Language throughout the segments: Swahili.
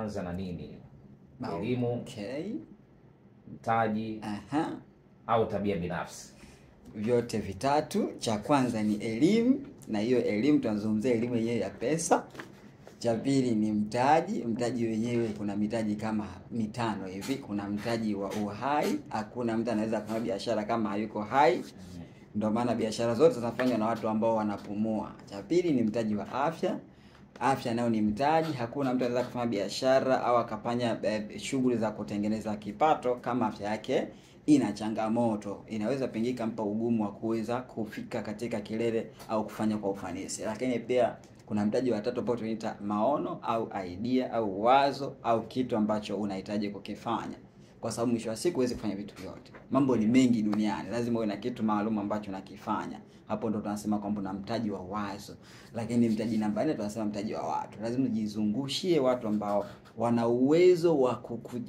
unaanza na nini? Elimu, Okay. mtaji, au tabia binafsi? Vyote vitatu. Cha kwanza ni elimu, na hiyo elimu tunazungumzia elimu yenyewe ya pesa. Cha pili ni mtaji. Mtaji wenyewe kuna mitaji kama 5 hivi. Kuna mtaji wa uhai. Hakuna mtu anaweza kufanya biashara kama hayuko hai. Ndio maana biashara zote zinafanywa na watu ambao wanapumua. Cha pili ni mtaji wa afya. Afya nayo ni mtaji. Hakuna mtu anaweza kufanya biashara au akafanya shughuli za kutengeneza kipato kama afya yake ina changamoto. Inaweza pengine mpa ugumu wa kuweza kufika katika kilele au kufanya kwa ufanisi. Lakini pia kuna mtaji wa tatu ambao tunaita maono au idea au wazo au kitu ambacho unahitaji kukifanya. Kwa sababu mwisho wa siku huwezi kufanya vitu vyote. Mambo ni mengi duniani. Lazima uwe na kitu maalum ambacho unakifanya. Hapo ndo tunasema kwamba una mtaji wa wazo. Lakini mtaji namba 4 tunasema mtaji wa watu. Lazima ujizungushie watu ambao wana uwezo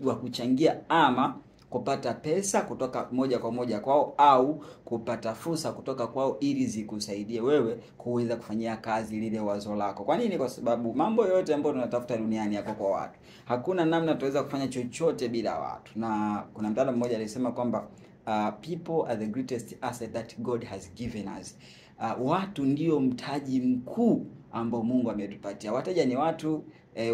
wa kuchangia ama kupata pesa kutoka moja kwa moja kwao au kupata fursa kutoka kwao ili zikusaidie wewe kuweza kufanyia kazi lile wazo lako. Kwa nini? Kwa sababu mambo yote ambayo tunatafuta duniani yako kwa watu. Hakuna namna tutaweza kufanya chochote bila watu. Na kuna mtaalamu mmoja alisema kwamba people are the greatest asset that God has given us. Watu ndio mtaji mkuu ambao Mungu ametupatia. Wateja ni watu,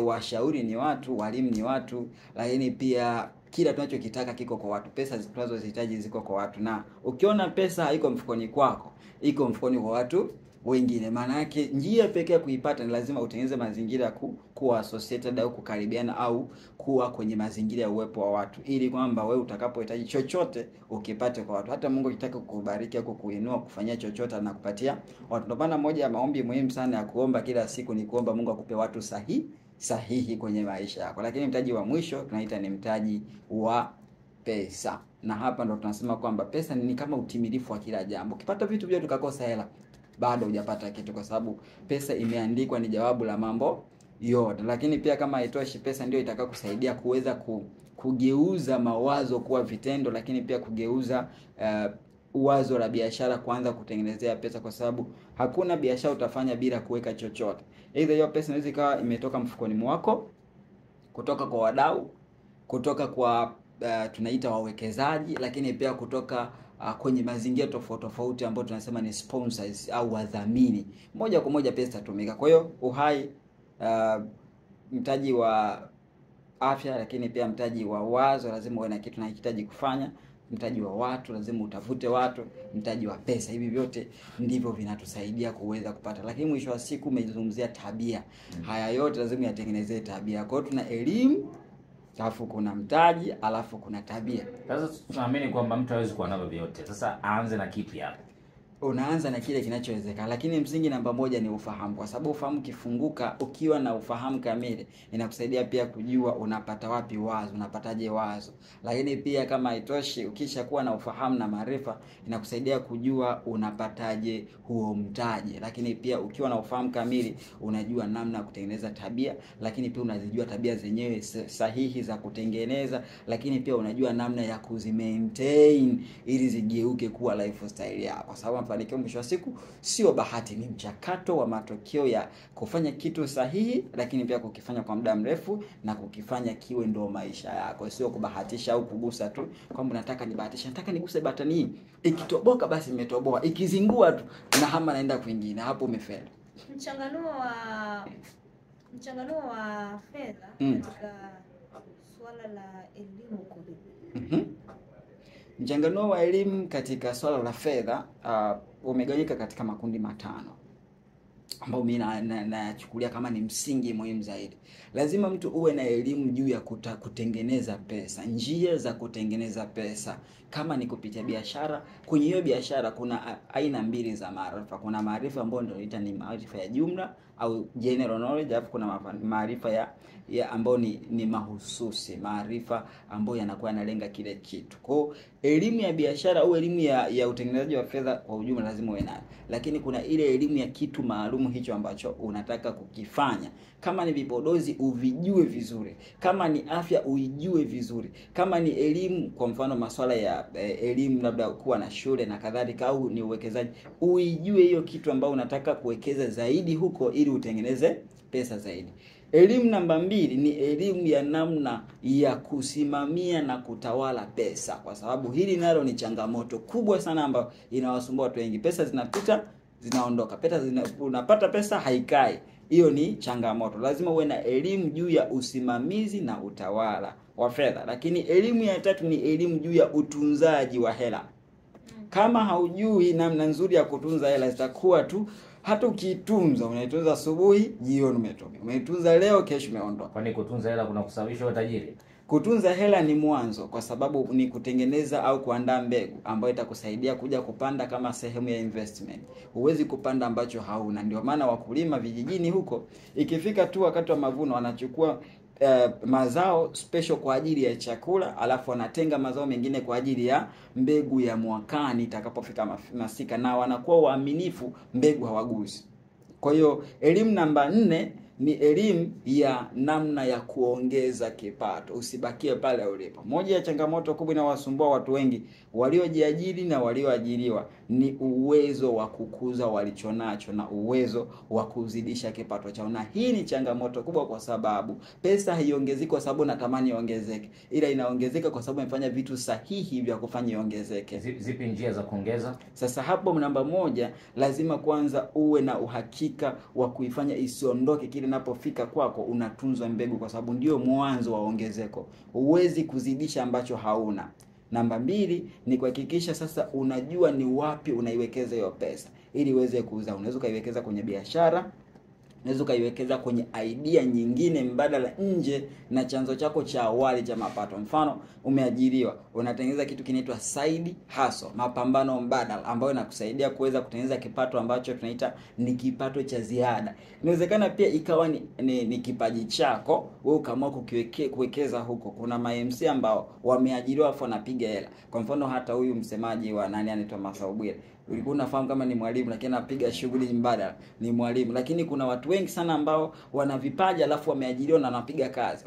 washauri ni watu, walimu ni watu, lakini pia kila tunachokitaka kiko kwa watu. Pesa tunazozihitaji ziko kwa watu. Na ukiona pesa haiko mfukoni kwako, iko mfukoni kwa watu wengine. Maana yake njia pekee ya kuipata ni lazima utengeneze mazingira ya kuwa associated au kukaribiana au kuwa kwenye mazingira ya uwepo wa watu, ili kwamba wewe utakapohitaji chochote ukipate kwa watu. Hata Mungu akitaka kukubariki au kukuinua kufanyia chochote anakupatia watu. Ndio maana moja ya maombi muhimu sana ya kuomba kila siku ni kuomba Mungu akupe watu sahihi kwenye maisha yako. Lakini mtaji wa mwisho tunaita ni mtaji wa pesa. Na hapa ndo tunasema kwamba pesa ni kama utimilifu wa kila jambo. Ukipata vitu vyote ukakosa hela, bado hujapata kitu, kwa sababu pesa imeandikwa ni jawabu la mambo yote. Lakini pia kama haitoshi, pesa ndio itakao kusaidia kuweza kugeuza mawazo kuwa vitendo, lakini pia kugeuza wazo la biashara kuanza kutengenezea pesa, kwa sababu hakuna biashara utafanya bila kuweka chochote. Either hiyo pesa inaweza ikawa imetoka mfukoni mwako, kutoka kwa wadau, kutoka kwa tunaita wawekezaji, lakini pia kutoka kwenye mazingira tofauti ambao tunasema ni sponsors au wadhamini. Moja kwa moja pesa itatumika. Kwa hiyo uhai, mtaji wa afya, lakini pia mtaji wa wazo, lazima uwe na kitu unahitaji kufanya. Mtaji wa watu, lazima utafute watu. Mtaji wa pesa, hivi vyote ndivyo vinatusaidia kuweza kupata. Lakini mwisho wa siku umezungumzia tabia. Haya yote lazima yatengenezee tabia. Kwa hiyo tuna elimu, alafu kuna mtaji, alafu kuna tabia. Sasa tunaamini kwamba mtu hawezi kuwa navyo vyote. Sasa aanze na kipi hapo? Unaanza na kile kinachowezekana, lakini msingi namba 1 ni ufahamu, kwa sababu ufahamu kifunguka, ukiwa na ufahamu kamili inakusaidia pia kujua unapata wapi wazo, unapataje wazo. Lakini pia kama haitoshi, ukisha kuwa na ufahamu na maarifa inakusaidia kujua unapataje huo mtaji. Lakini pia ukiwa na ufahamu kamili unajua namna ya kutengeneza tabia, lakini pia unazijua tabia zenyewe sahihi za kutengeneza, lakini pia unajua namna ya kuzimaintain ili zigeuke kuwa lifestyle yako. Kwa sababu mafanikio mwisho wa siku sio bahati, ni mchakato wa matokeo ya kufanya kitu sahihi, lakini pia kukifanya kwa muda mrefu na kukifanya kiwe ndo maisha yako. Sio kubahatisha au kugusa tu kwamba nataka nibahatisha, nataka niguse batani hii, ikitoboka basi imetoboa, ikizingua tu na hama naenda kwingine, hapo umefeli. Mchanganuo wa fedha katika swala la elimu kwa vipi? Mchanganuo wa elimu katika swala la fedha umegawanyika katika makundi 5 ambao mimi nachukulia kama ni msingi muhimu zaidi. Lazima mtu uwe na elimu juu ya kutengeneza pesa, njia za kutengeneza pesa. Kama ni kupitia biashara, kwenye hiyo biashara kuna aina 2 za maarifa. Kuna maarifa ambayo ndio inaitwa ni maarifa ya jumla au general knowledge, alafu kuna maarifa ya ambayo ni mahususi, maarifa ambayo yanakuwa yanalenga kile kitu. Kwa elimu ya biashara au elimu ya utengenezaji wa fedha kwa ujumla lazima uwe nayo. Lakini kuna ile elimu ya kitu maalum hicho ambacho unataka kukifanya. Kama ni vipodozi uvijue vizuri, kama ni afya uijue vizuri, kama ni elimu, kwa mfano masuala ya elimu labda kuwa na shule na kadhalika, au ni uwekezaji, uijue hiyo kitu ambao unataka kuwekeza zaidi huko ili utengeneze pesa zaidi. Elimu namba 2 ni elimu ya namna ya kusimamia na kutawala pesa, kwa sababu hili nalo ni changamoto kubwa sana ambayo inawasumbua watu wengi. Pesa zinapita, zinaondoka. Unapata pesa haikai. Hiyo ni changamoto. Lazima uwe na elimu juu ya usimamizi na utawala wa fedha. Lakini elimu ya 3 ni elimu juu ya utunzaji wa hela. Kama haujui namna nzuri ya kutunza hela, zitakuwa tu hata ukitunza, unaitunza asubuhi, jioni umetumia. Umeitunza leo, kesho umeondoka. Kwani kutunza hela kuna kusababisha uwe tajiri? Kutunza hela ni mwanzo, kwa sababu ni kutengeneza au kuandaa mbegu ambayo itakusaidia kuja kupanda kama sehemu ya investment. Huwezi kupanda ambacho hauna. Ndio maana wakulima vijijini huko, ikifika tu wakati wa mavuno, wanachukua mazao special kwa ajili ya chakula, alafu wanatenga mazao mengine kwa ajili ya mbegu ya mwakani itakapofika masika, na wanakuwa waaminifu, mbegu hawaguzi. Kwa hiyo elimu namba 4 ni elimu ya namna ya kuongeza kipato. Usibakie pale ulipo. Moja ya changamoto kubwa inawasumbua watu wengi waliojiajiri na walioajiriwa ni uwezo wa kukuza walichonacho na uwezo wa kuzidisha kipato chao. Na hii ni changamoto kubwa, kwa sababu pesa haiongezeki kwa sababu natamani iongezeke, ila inaongezeka kwa sababu umefanya vitu sahihi vya kufanya iongezeke. Zipi njia za kuongeza? Sasa hapo namba 1, lazima kwanza uwe na uhakika wa kuifanya isiondoke. Kile inapofika kwako unatunza mbegu, kwa sababu ndio mwanzo wa ongezeko. Huwezi kuzidisha ambacho hauna. Namba 2 ni kuhakikisha sasa unajua ni wapi unaiwekeza hiyo pesa ili uweze kuuza. Unaweza kaiwekeza kwenye biashara, unaweza kaiwekeza kwenye idea nyingine mbadala nje na chanzo chako cha awali cha mapato. Mfano, umeajiriwa, unatengeneza kitu kinaitwa side hustle, mapambano mbadala, ambayo inakusaidia kuweza kutengeneza kipato ambacho tunaita ni kipato cha ziada. Inawezekana pia ikawa ni kipaji chako wewe kama kuwekeza huko. Kuna ma-MC ambao wameajiriwa afu wanapiga hela. Kwa mfano, hata huyu msemaji wa nani anaitwa Masaubiri, ulikuwa unafahamu kama ni mwalimu, lakini anapiga shughuli mbadala, ni mwalimu. Lakini kuna watu wengi sana ambao wana vipaji alafu wameajiriwa na wanapiga kazi,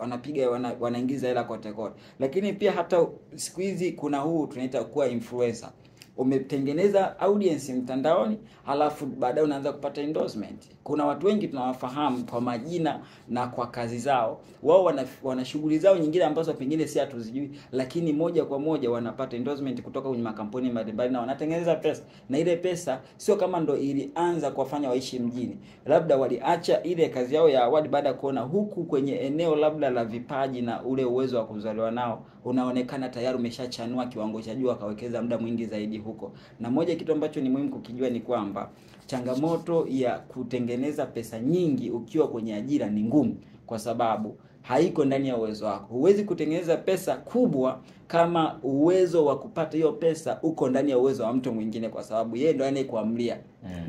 wanaingiza hela kote kote. Lakini pia hata siku hizi kuna huu tunaita kuwa influencer. Umetengeneza audience mtandaoni, alafu baadaye unaanza kupata endorsement. Kuna watu wengi tunawafahamu kwa majina na kwa kazi zao. Wao wana shughuli zao nyingine ambazo pengine si hatuzijui, lakini moja kwa moja wanapata endorsement kutoka kwenye makampuni mbalimbali na wanatengeneza pesa. Na ile pesa sio kama ndo ilianza kuwafanya waishi mjini. Labda waliacha ile kazi yao ya awali baada ya kuona huku kwenye eneo labda la vipaji na ule uwezo wa kuzaliwa nao unaonekana tayari umeshachanua kiwango cha juu, akawekeza muda mwingi zaidi huko. Na moja kitu ambacho ni muhimu kukijua ni kwamba changamoto ya kutengeneza pesa nyingi ukiwa kwenye ajira ni ngumu, kwa sababu haiko ndani ya uwezo wako. Huwezi kutengeneza pesa kubwa kama uwezo wa kupata hiyo pesa uko ndani ya uwezo wa mtu mwingine, kwa sababu yeye ndo anayekuamlia.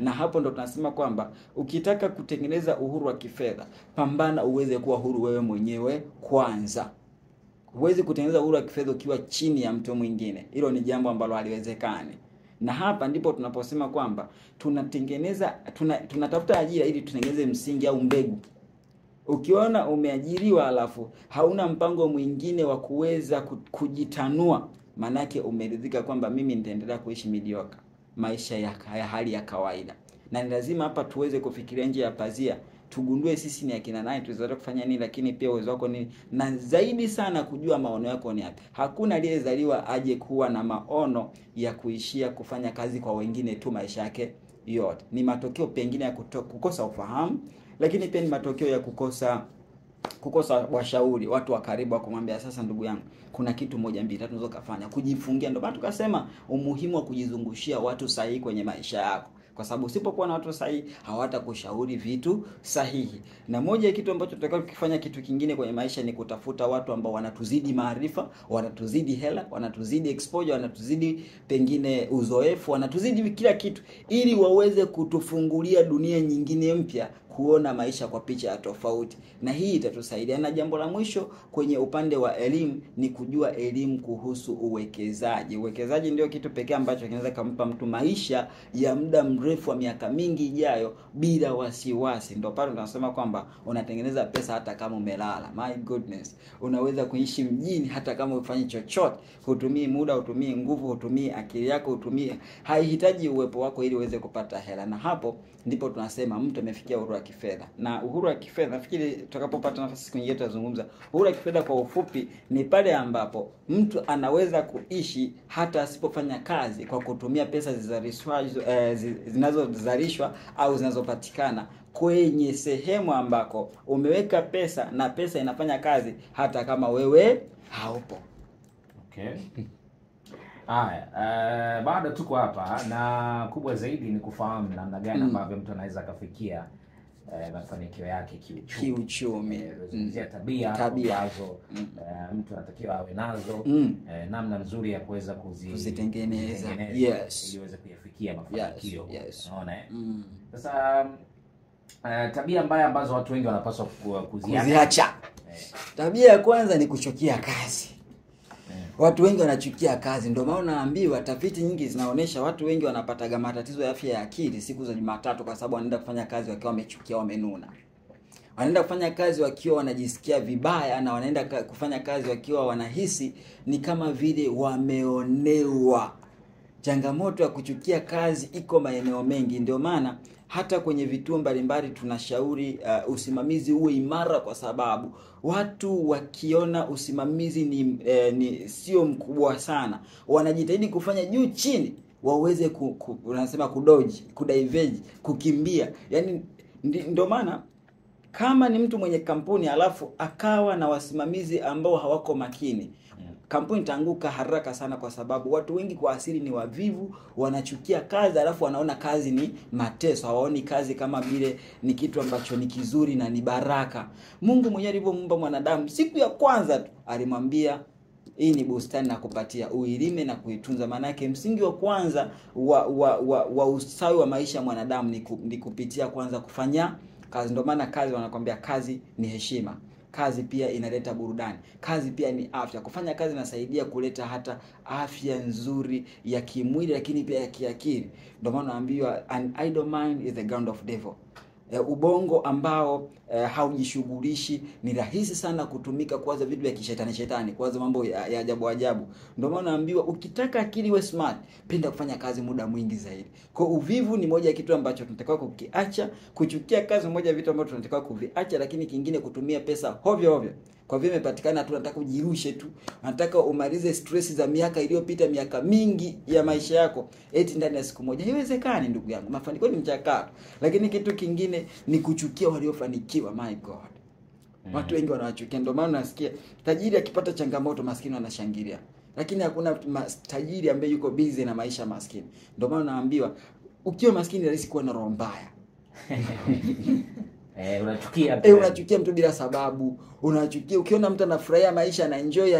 Na hapo ndo tunasema kwamba ukitaka kutengeneza uhuru wa kifedha, pambana uweze kuwa huru wewe mwenyewe kwanza. Huwezi kutengeneza uhuru wa kifedha ukiwa chini ya mtu mwingine. Hilo ni jambo ambalo haliwezekani. Na hapa ndipo tunaposema kwamba tunatafuta ajira ili tutengeneze msingi au mbegu. Ukiona umeajiriwa alafu hauna mpango mwingine wa kuweza kujitanua, manake umeridhika kwamba mimi nitaendelea kuishi mediocre, maisha ya hali ya kawaida. Na ni lazima hapa tuweze kufikiria nje ya pazia, tugundue sisi ni akina nani, tuweze kufanya nini, lakini pia uwezo wako ni, na zaidi sana kujua maono yako ni yapi. Hakuna aliyezaliwa aje kuwa na maono ya kuishia kufanya kazi kwa wengine tu maisha yake yote. Ni matokeo pengine ya kukosa ufahamu, lakini pia ni matokeo ya kukosa washauri, watu wa karibu wa kumwambia, sasa ndugu yangu, kuna kitu 1 2 3 unaweza kufanya, kujifungia. Ndio maana tukasema umuhimu wa kujizungushia watu sahihi kwenye maisha yako, kwa sababu usipokuwa na watu sahihi hawatakushauri vitu sahihi. Na moja ya kitu ambacho tutakao kufanya, kitu kingine kwenye maisha, ni kutafuta watu ambao wanatuzidi maarifa, wanatuzidi hela, wanatuzidi exposure, wanatuzidi pengine uzoefu, wanatuzidi kila kitu, ili waweze kutufungulia dunia nyingine mpya, kuona maisha kwa picha ya tofauti. Na hii itatusaidia. Na jambo la mwisho kwenye upande wa elimu ni kujua elimu kuhusu uwekezaji. Uwekezaji ndio kitu pekee ambacho kinaweza kumpa mtu maisha ya muda mrefu wa miaka mingi ijayo bila wasiwasi. Ndio pale tunasema kwamba unatengeneza pesa hata kama umelala. My goodness. Unaweza kuishi mjini hata kama ufanye chochote. Hutumii muda, hutumii nguvu, hutumii akili yako, hutumii, haihitaji uwepo wako ili uweze kupata hela. Na hapo ndipo tunasema mtu amefikia uhuru wa kifedha. Na uhuru wa kifedha, nafikiri tutakapopata nafasi siku nyingine tutazungumza. Uhuru wa kifedha kwa ufupi ni pale ambapo mtu anaweza kuishi hata asipofanya kazi kwa kutumia pesa zinazozalishwa au zinazopatikana kwenye sehemu ambako umeweka pesa na pesa inafanya kazi hata kama wewe haupo. Okay. Haya, baada tuko hapa na kubwa zaidi ni kufahamu namna gani ambavyo mtu anaweza kufikia mafanikio yake kiuchumi. Kuzungumzia tabia ambazo mtu anatakiwa awe nazo, namna nzuri ya kuweza kuzitengeneza yes, ili uweze kuyafikia mafanikio. Unaona Sasa tabia mbaya ambazo watu wengi wanapaswa kuziacha. Tabia ya kwanza ni kuchukia kazi. Watu wengi wanachukia kazi, ndio maana naambiwa tafiti nyingi zinaonesha watu wengi wanapata matatizo ya afya ya akili siku za Jumatatu kwa sababu wanaenda kufanya kazi wakiwa wamechukia, wamenuna. Wanaenda kufanya kazi wakiwa wanajisikia vibaya, na wanaenda kufanya kazi wakiwa wanahisi ni kama vile wameonewa. Changamoto ya kuchukia kazi iko maeneo mengi, ndio maana hata kwenye vituo mbalimbali tunashauri usimamizi uwe imara, kwa sababu watu wakiona usimamizi ni sio mkubwa sana, wanajitahidi kufanya juu chini waweze unasema kudiverge, kukimbia. Yaani ndio maana kama ni mtu mwenye kampuni alafu akawa na wasimamizi ambao hawako makini, kampuni itaanguka haraka sana, kwa sababu watu wengi kwa asili ni wavivu, wanachukia kazi, alafu wanaona kazi ni mateso, hawaoni kazi kama vile ni kitu ambacho ni kizuri na ni baraka. Mungu mwenyewe alivyomuumba mwanadamu, siku ya kwanza tu alimwambia hii ni bustani na kupatia uilime na kuitunza. Maana yake msingi wa kwanza wa ustawi wa maisha ya mwanadamu ni kupitia kwanza kufanya kazi. Ndio maana kazi wanakuambia kazi ni heshima. Kazi pia inaleta burudani. Kazi pia ni afya. Kufanya kazi inasaidia kuleta hata afya nzuri ya kimwili lakini pia ya kiakili. Ndio maana naambiwa an idle mind is the ground of devil. Ubongo ambao haujishughulishi ni rahisi sana kutumika kuwaza vitu vya kishetani, kuwaza mambo ya ajabu. Ndio maana naambiwa ukitaka akili iwe smart, penda kufanya kazi muda mwingi zaidi. Kwa uvivu ni moja ya kitu ambacho tunatakiwa kukiacha. Kuchukia kazi moja ya vitu ambavyo tunatakiwa kuviacha. Lakini kingine kutumia pesa hovyo. Kwa vile imepatikana tu nataka ujirushe tu. Nataka umalize stress za miaka iliyopita, miaka mingi ya maisha yako eti ndani ya siku moja. Haiwezekani ndugu yangu. Mafanikio ni mchakato. Lakini kitu kingine ni kuchukia waliofanikiwa. My God. Watu wengi wanawachukia. Ndio maana nasikia tajiri akipata changamoto maskini wanashangilia. Lakini hakuna tajiri ambaye yuko busy na maisha maskini. Ndio maana naambiwa ukiwa maskini ni rahisi kuwa na roho mbaya. Unachukia mtu bila sababu. Unachukia ukiona mtu anafurahia maisha na enjoy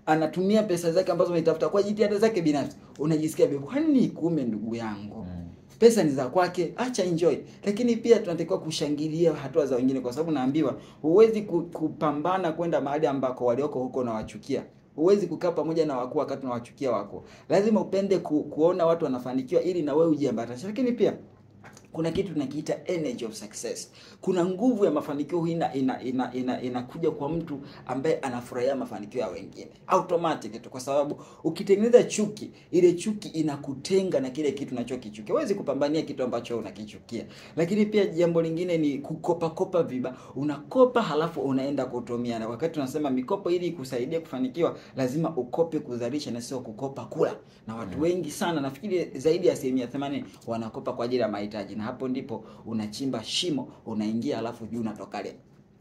anatumia pesa zake ambazo ametafuta kwa jitihada zake binafsi, unajisikia bibi, kwani kuume ndugu yangu? Pesa ni za kwake, acha enjoy. Lakini pia tunatakiwa kushangilia hatua za wengine, kwa sababu naambiwa huwezi kupambana kwenda mahali ambako walioko huko na wachukia. Huwezi kukaa pamoja na wakuu wakati unawachukia wako. Lazima upende kuona watu wanafanikiwa ili na wewe ujiambatishe. Lakini pia kuna kitu tunakiita energy of success. Kuna nguvu ya mafanikio hii inakuja kwa mtu ambaye anafurahia mafanikio ya wengine. Automatic tu, kwa sababu ukitengeneza chuki, ile chuki inakutenga na kile kitu unachokichukia. Huwezi kupambania kitu ambacho unakichukia. Lakini pia jambo lingine ni kukopa viba. Unakopa halafu unaenda kutumia. Na wakati tunasema mikopo ili kusaidia kufanikiwa, lazima ukope kuzalisha na sio kukopa kula. Na watu wengi sana, nafikiri zaidi ya 80% wanakopa kwa ajili ya mahitaji. Na hapo ndipo unachimba shimo, unaingia alafu juu unatoka le.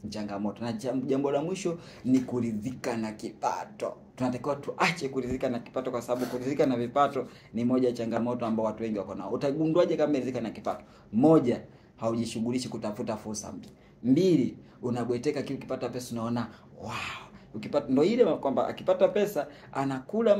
Changamoto. Na jambo la mwisho ni kuridhika na kipato. Tunatakiwa tuache kuridhika na kipato, kwa sababu kuridhika na vipato ni moja ya changamoto ambao watu wengi wako nao. Utagunduaje kama umeridhika na kipato? Moja, haujishughulishi kutafuta fursa mpya. Mbili, unabweteka ukipata pesa unaona wow. Ukipata ndio ile kwamba akipata pesa anakula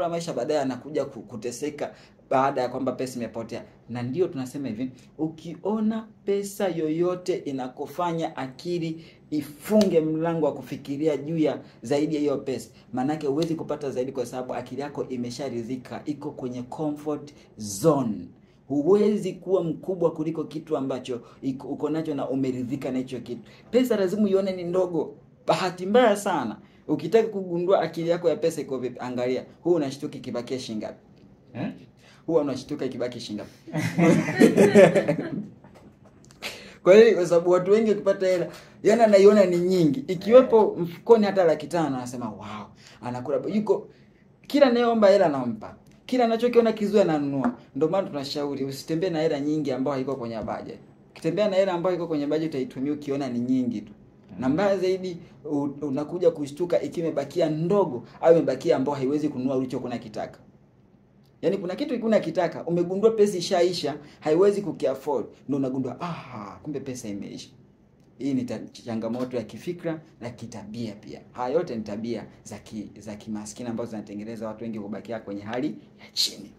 maisha baadaye anakuja kuteseka baada ya kwamba pesa imepotea. Na ndio tunasema hivi, ukiona pesa yoyote inakufanya akili ifunge mlango wa kufikiria juu ya zaidi ya hiyo pesa, maana yake huwezi kupata zaidi, kwa sababu akili yako imesharidhika, iko kwenye comfort zone. Huwezi kuwa mkubwa kuliko kitu ambacho uko nacho na umeridhika na hicho kitu. Pesa lazima uione ni ndogo. Bahati mbaya sana, ukitaka kugundua akili yako ya pesa iko vipi, angalia huu unashtuka kibakia shilingi ngapi? Huwa unashtuka kibaki shilingi ngapi? Kwa hiyo kwa sababu watu wengi wakipata hela, yani anaiona ni nyingi. Ikiwepo mfukoni hata 500 anasema wow, anakula yuko kila anayeomba hela anampa. Kila anachokiona kizuri ananunua. Ndio maana tunashauri usitembee na hela nyingi ambayo haiko kwenye budget. Ukitembea na hela ambayo iko kwenye budget utaitumia ukiona ni nyingi tu. Na mbaya zaidi unakuja kushtuka ikiwa imebakia ndogo au imebakia ambayo haiwezi kununua ulichokuwa kitaka. Yaani kuna kitu ikuna kitaka, umegundua pesa ishaisha, haiwezi kukiafford, ndio unagundua kumbe pesa imeisha. Hii ni changamoto ya kifikra na kitabia pia. Haya yote ni tabia za kimaskini ambazo zinatengeneza watu wengi kubakia kwenye hali ya chini.